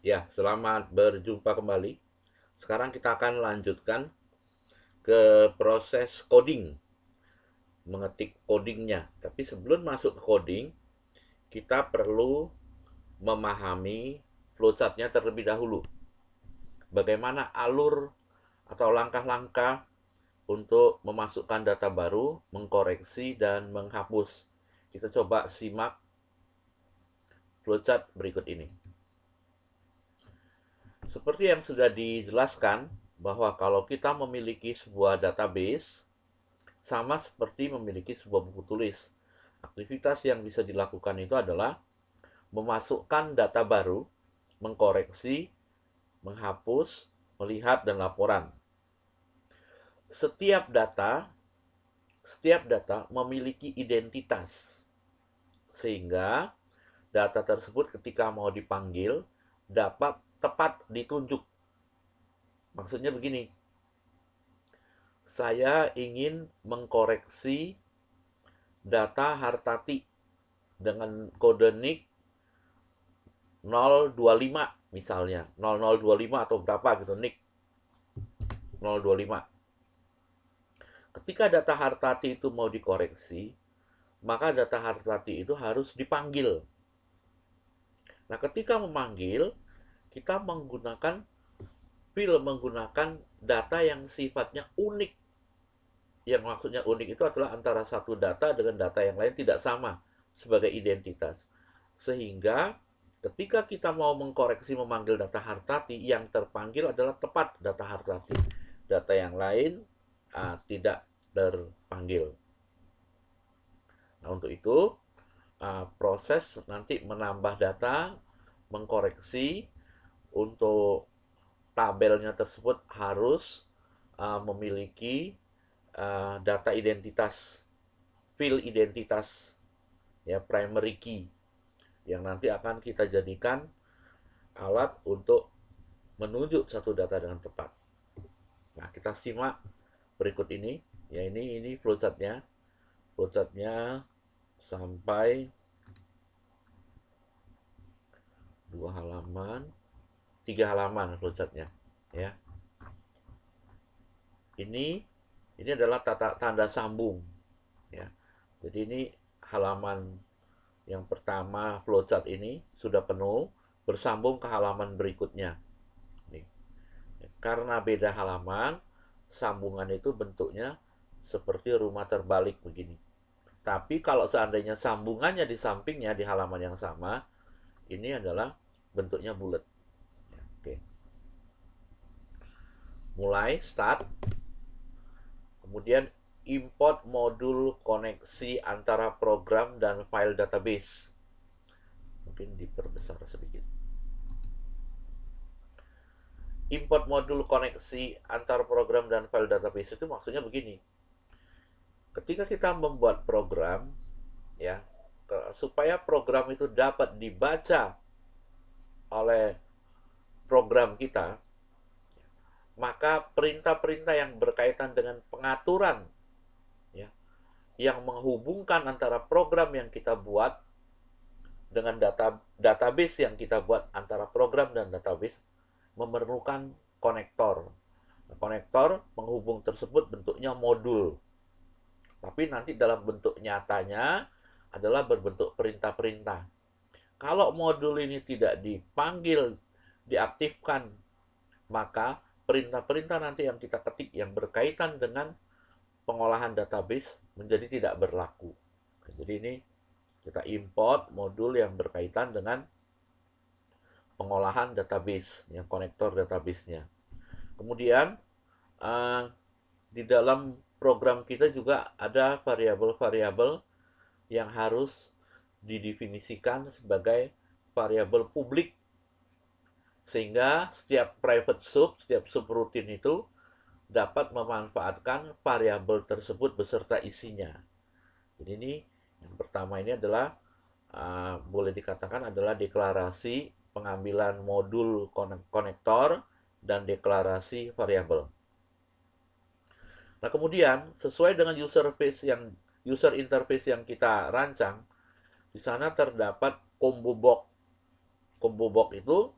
Ya, selamat berjumpa kembali. Sekarang kita akan lanjutkan ke proses coding, mengetik codingnya. Tapi sebelum masuk ke coding, kita perlu memahami flowchartnya terlebih dahulu. Bagaimana alur atau langkah-langkah untuk memasukkan data baru, mengkoreksi, dan menghapus. Kita coba simak flowchart berikut ini. Seperti yang sudah dijelaskan, bahwa kalau kita memiliki sebuah database, sama seperti memiliki sebuah buku tulis. Aktivitas yang bisa dilakukan itu adalah memasukkan data baru, mengkoreksi, menghapus, melihat, dan laporan. Setiap data memiliki identitas, sehingga data tersebut ketika mau dipanggil dapat tepat ditunjuk. Maksudnya begini, saya ingin mengkoreksi data Hartati dengan kode NIK 025 misalnya, 0025 atau berapa gitu, NIK 025. Ketika data Hartati itu mau dikoreksi, maka data Hartati itu harus dipanggil. Nah, ketika memanggil, kita menggunakan data yang sifatnya unik. Yang maksudnya unik itu adalah antara satu data dengan data yang lain tidak sama sebagai identitas. Sehingga ketika kita mau mengkoreksi memanggil data Hartati, yang terpanggil adalah tepat data Hartati. Data yang lain tidak terpanggil. Nah, untuk itu proses nanti menambah data, mengkoreksi untuk tabelnya tersebut harus memiliki data identitas, field identitas, ya, primary key, yang nanti akan kita jadikan alat untuk menunjuk satu data dengan tepat. Nah, kita simak berikut ini. Ya, ini flowchartnya. Flowchartnya sampai 2 halaman, 3 halaman flowchartnya. Ya, ini adalah tanda sambung. Ya, jadi ini halaman yang pertama flowchart ini sudah penuh, bersambung ke halaman berikutnya. Nih. Karena beda halaman, sambungan itu bentuknya seperti rumah terbalik begini. Tapi kalau seandainya sambungannya di sampingnya di halaman yang sama, ini adalah bentuknya bulat. Oke. Mulai start. Kemudian import modul koneksi antara program dan file database. Mungkin diperbesar sedikit. Import modul koneksi antar program dan file database itu maksudnya begini. Ketika kita membuat program, ya, supaya program itu dapat dibaca oleh program kita, maka perintah-perintah yang berkaitan dengan pengaturan, ya, yang menghubungkan antara program yang kita buat dengan database yang kita buat, antara program dan database, memerlukan konektor. Konektor penghubung tersebut bentuknya modul. Tapi nanti dalam bentuk nyatanya adalah berbentuk perintah-perintah. Kalau modul ini tidak dipanggil, diaktifkan, maka perintah-perintah nanti yang kita ketik yang berkaitan dengan pengolahan database menjadi tidak berlaku. Jadi ini kita import modul yang berkaitan dengan pengolahan database, yang konektor database-nya. Kemudian di dalam program kita juga ada variabel-variabel yang harus didefinisikan sebagai variabel publik, sehingga setiap private setiap subroutine itu dapat memanfaatkan variabel tersebut beserta isinya. Jadi ini yang pertama ini adalah boleh dikatakan adalah deklarasi pengambilan modul konektor dan deklarasi variabel. Nah, kemudian sesuai dengan user interface yang kita rancang, di sana terdapat combo box. Combo box itu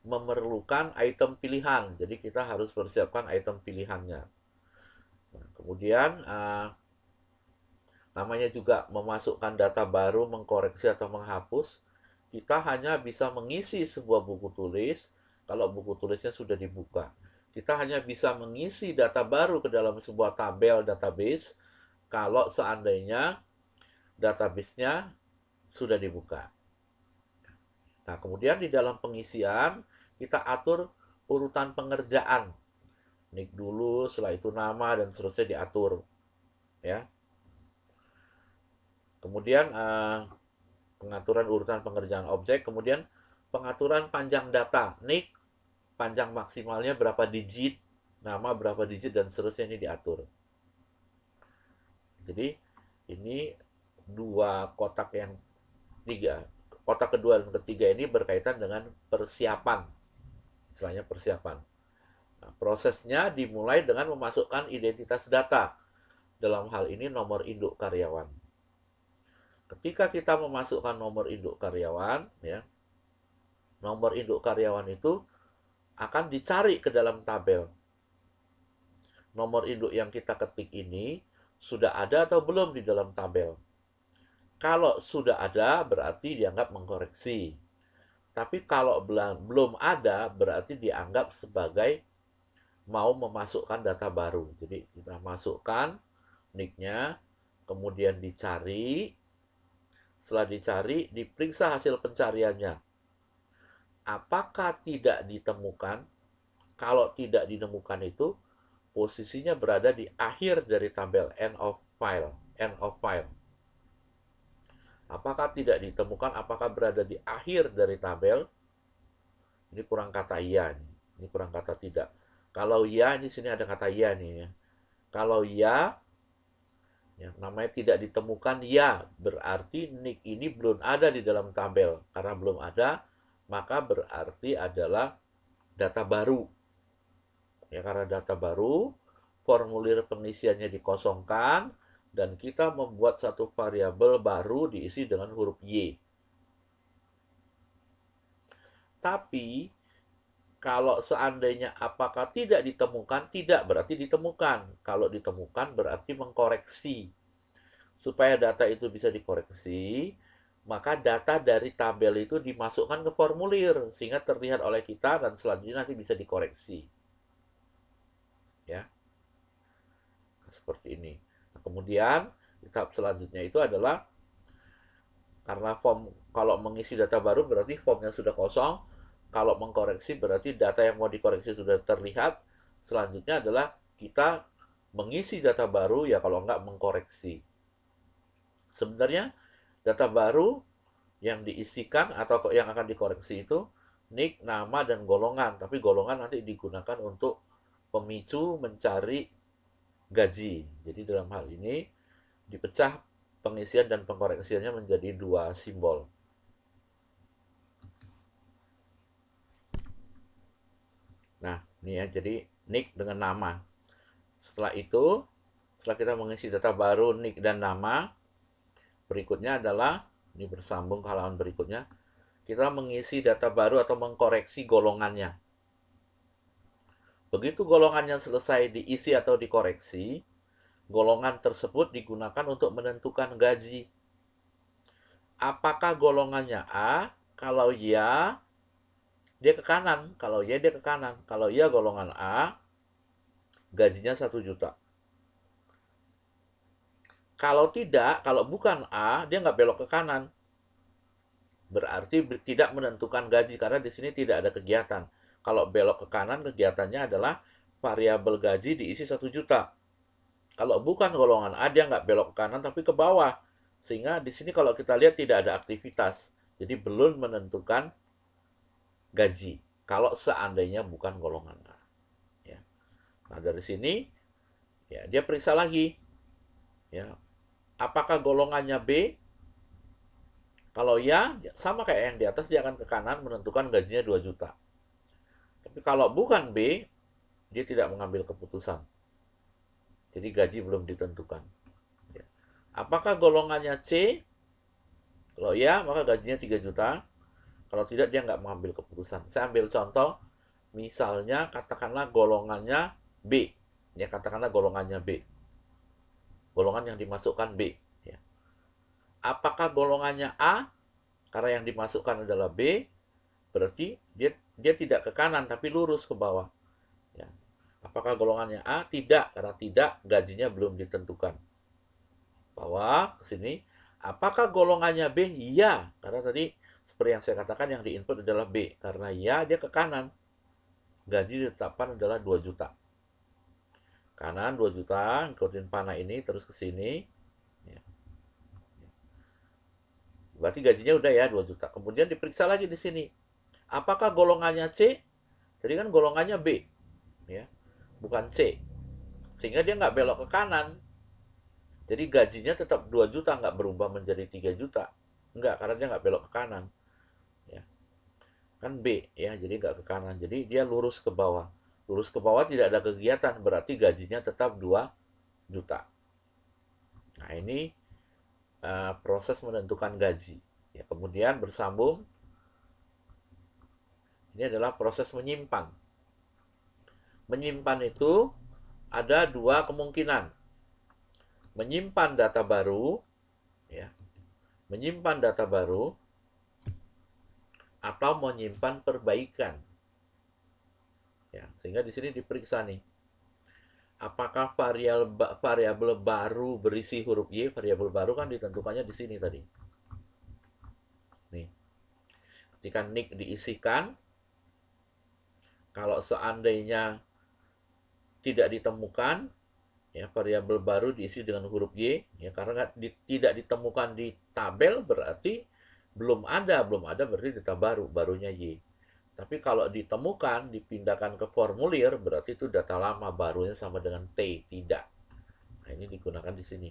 memerlukan item pilihan. Jadi kita harus persiapkan item pilihannya. Nah, kemudian namanya juga memasukkan data baru, mengkoreksi atau menghapus. Kita hanya bisa mengisi sebuah buku tulis kalau buku tulisnya sudah dibuka. Kita hanya bisa mengisi data baru ke dalam sebuah tabel database kalau seandainya database-nya sudah dibuka. Nah, kemudian di dalam pengisian kita atur urutan pengerjaan. Nick dulu, setelah itu nama dan seterusnya diatur. Ya. Kemudian pengaturan urutan pengerjaan objek, kemudian pengaturan panjang data. Nick panjang maksimalnya berapa digit, nama berapa digit dan seterusnya ini diatur. Jadi ini dua kotak yang tiga. Kotak kedua dan ketiga ini berkaitan dengan persiapan. Istilahnya persiapan. Nah, prosesnya dimulai dengan memasukkan identitas data. Dalam hal ini nomor induk karyawan. Ketika kita memasukkan nomor induk karyawan, ya, nomor induk karyawan itu akan dicari ke dalam tabel. Nomor induk yang kita ketik ini sudah ada atau belum di dalam tabel. Kalau sudah ada, berarti dianggap mengkoreksi. Tapi kalau belum ada, berarti dianggap sebagai mau memasukkan data baru. Jadi kita masukkan nick-nya, kemudian dicari. Setelah dicari, diperiksa hasil pencariannya. Apakah tidak ditemukan? Kalau tidak ditemukan itu, posisinya berada di akhir dari tabel, end of file. End of file. Apakah tidak ditemukan, apakah berada di akhir dari tabel? Ini kurang kata iya, ini kurang kata tidak. Kalau iya, ini sini ada kata iya nih ya. Kalau iya, ya, namanya tidak ditemukan, ya berarti nick ini belum ada di dalam tabel. Karena belum ada, maka berarti adalah data baru. Ya, karena data baru, formulir pengisiannya dikosongkan, dan kita membuat satu variabel baru diisi dengan huruf Y. Tapi, kalau seandainya apakah tidak ditemukan, tidak berarti ditemukan. Kalau ditemukan berarti mengkoreksi. Supaya data itu bisa dikoreksi, maka data dari tabel itu dimasukkan ke formulir, sehingga terlihat oleh kita dan selanjutnya nanti bisa dikoreksi. Ya, seperti ini. Nah, kemudian tahap selanjutnya itu adalah karena form kalau mengisi data baru berarti formnya sudah kosong, kalau mengkoreksi berarti data yang mau dikoreksi sudah terlihat. Selanjutnya adalah kita mengisi data baru, ya kalau enggak mengkoreksi. Sebenarnya data baru yang diisikan atau yang akan dikoreksi itu nick, nama, dan golongan. Tapi golongan nanti digunakan untuk pemicu mencari gaji. Jadi dalam hal ini dipecah pengisian dan pengkoreksiannya menjadi dua simbol. Nah, ini ya, jadi nick dengan nama. Setelah itu, setelah kita mengisi data baru, nick dan nama, berikutnya adalah, ini bersambung ke halaman berikutnya, kita mengisi data baru atau mengkoreksi golongannya. Begitu golongannya selesai diisi atau dikoreksi, golongan tersebut digunakan untuk menentukan gaji. Apakah golongannya A? Kalau ya, dia ke kanan. Kalau ya, dia ke kanan. Kalau ya golongan A, gajinya 1 juta. Kalau tidak, kalau bukan A, dia nggak belok ke kanan. Berarti tidak menentukan gaji, karena di sini tidak ada kegiatan. Kalau belok ke kanan, kegiatannya adalah variabel gaji diisi 1 juta. Kalau bukan golongan A, dia nggak belok ke kanan, tapi ke bawah. Sehingga di sini kalau kita lihat tidak ada aktivitas. Jadi belum menentukan gaji. Kalau seandainya bukan golongan A. Ya. Nah, dari sini, ya, dia periksa lagi. Ya, apakah golongannya B? Kalau ya, sama kayak yang di atas, dia akan ke kanan menentukan gajinya 2 juta. Tapi kalau bukan B, dia tidak mengambil keputusan. Jadi gaji belum ditentukan. Ya. Apakah golongannya C? Kalau ya, maka gajinya 3 juta. Kalau tidak, dia nggak mengambil keputusan. Saya ambil contoh, misalnya katakanlah golongannya B. Ya, katakanlah golongannya B. Golongan yang dimasukkan B. Ya. Apakah golongannya A? Karena yang dimasukkan adalah B, berarti dia tidak ke kanan, tapi lurus ke bawah. Ya. Apakah golongannya A? Tidak, karena tidak, gajinya belum ditentukan. Bawah ke sini. Apakah golongannya B? Ya, karena tadi seperti yang saya katakan, yang diinput adalah B. Karena ya, dia ke kanan. Gaji ditetapkan adalah 2 juta. Kanan 2 juta, ikutin panah ini terus ke sini. Ya. Berarti gajinya udah ya 2 juta. Kemudian diperiksa lagi di sini. Apakah golongannya C? Jadi kan golongannya B, ya, bukan C. Sehingga dia nggak belok ke kanan. Jadi gajinya tetap 2 juta, nggak berubah menjadi 3 juta. Nggak, karena dia nggak belok ke kanan. Ya. Kan B, ya, jadi nggak ke kanan. Jadi dia lurus ke bawah. Lurus ke bawah tidak ada kegiatan, berarti gajinya tetap 2 juta. Nah, ini proses menentukan gaji. Ya, kemudian bersambung, ini adalah proses menyimpan. Menyimpan itu ada 2 kemungkinan. Menyimpan data baru, ya, menyimpan data baru, atau menyimpan perbaikan. Ya, sehingga di sini diperiksa nih. Apakah variabel baru berisi huruf Y? Variabel baru kan ditentukannya di sini tadi. Nih. Ketika nick diisikan, kalau seandainya tidak ditemukan, ya, variabel baru diisi dengan huruf Y, ya, karena tidak ditemukan di tabel berarti belum ada berarti data baru, barunya Y. Tapi kalau ditemukan, dipindahkan ke formulir, berarti itu data lama, barunya sama dengan T, tidak. Nah, ini digunakan di sini.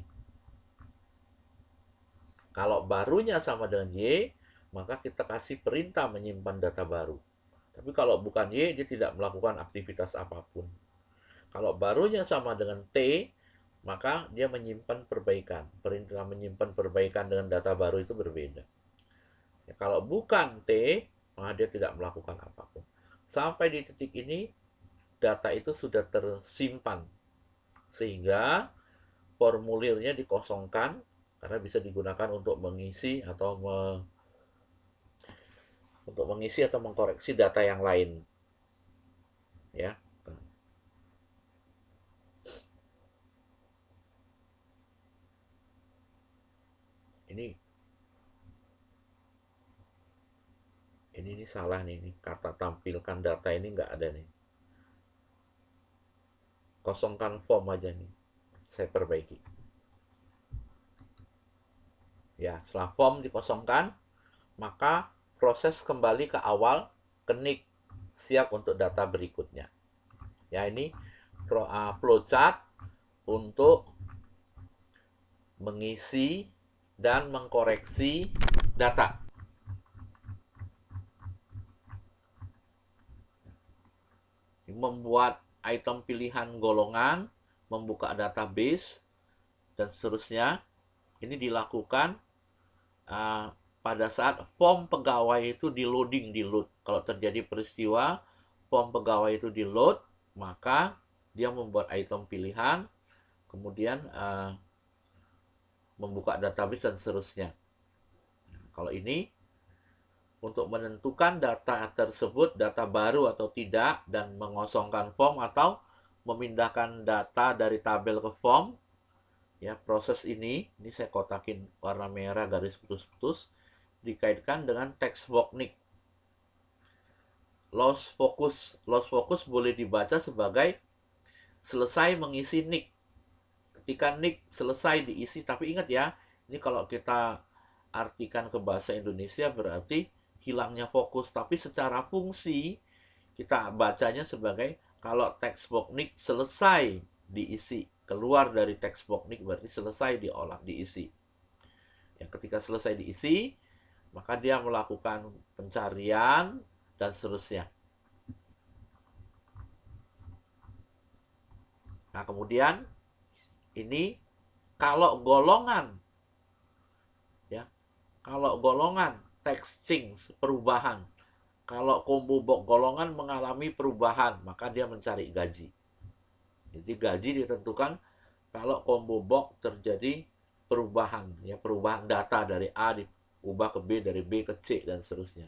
Kalau barunya sama dengan Y, maka kita kasih perintah menyimpan data baru. Tapi kalau bukan Y, dia tidak melakukan aktivitas apapun. Kalau barunya sama dengan T, maka dia menyimpan perbaikan. Perintah menyimpan perbaikan dengan data baru itu berbeda. Ya, kalau bukan T, maka dia tidak melakukan apapun. Sampai di titik ini, data itu sudah tersimpan. Sehingga formulirnya dikosongkan, karena bisa digunakan untuk mengisi atau mengkoreksi data yang lain. Ya. Ini salah nih, ini kata tampilkan data ini nggak ada nih. Kosongkan form aja nih. Saya perbaiki. Ya, setelah form dikosongkan, maka proses kembali ke awal, ke nick, siap untuk data berikutnya. Ya, ini flowchart untuk mengisi dan mengkoreksi data. Membuat item pilihan golongan, membuka database, dan seterusnya. Ini dilakukan pada saat form pegawai itu di load. Kalau terjadi peristiwa form pegawai itu di load, maka dia membuat item pilihan, kemudian membuka database dan seterusnya. Kalau ini untuk menentukan data tersebut data baru atau tidak, dan mengosongkan form atau memindahkan data dari tabel ke form. Ya, proses ini saya kotakin warna merah garis putus-putus, dikaitkan dengan text box nick. Loss focus boleh dibaca sebagai selesai mengisi nick. Ketika nick selesai diisi, tapi ingat ya, ini kalau kita artikan ke bahasa Indonesia berarti hilangnya fokus, tapi secara fungsi kita bacanya sebagai kalau text box nick selesai diisi, keluar dari text box nick berarti selesai diolah, diisi. Ya, ketika selesai diisi, maka dia melakukan pencarian dan seterusnya. Nah, kemudian ini kalau golongan, ya, kalau golongan text change, perubahan. Kalau combo box golongan mengalami perubahan, maka dia mencari gaji. Jadi gaji ditentukan kalau combo box terjadi perubahan, ya perubahan data dari A diubah ke B, dari B ke C dan seterusnya.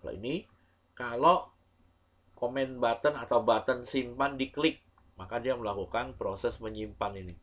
Kalau ini, kalau comment button atau button simpan diklik, maka dia melakukan proses menyimpan ini.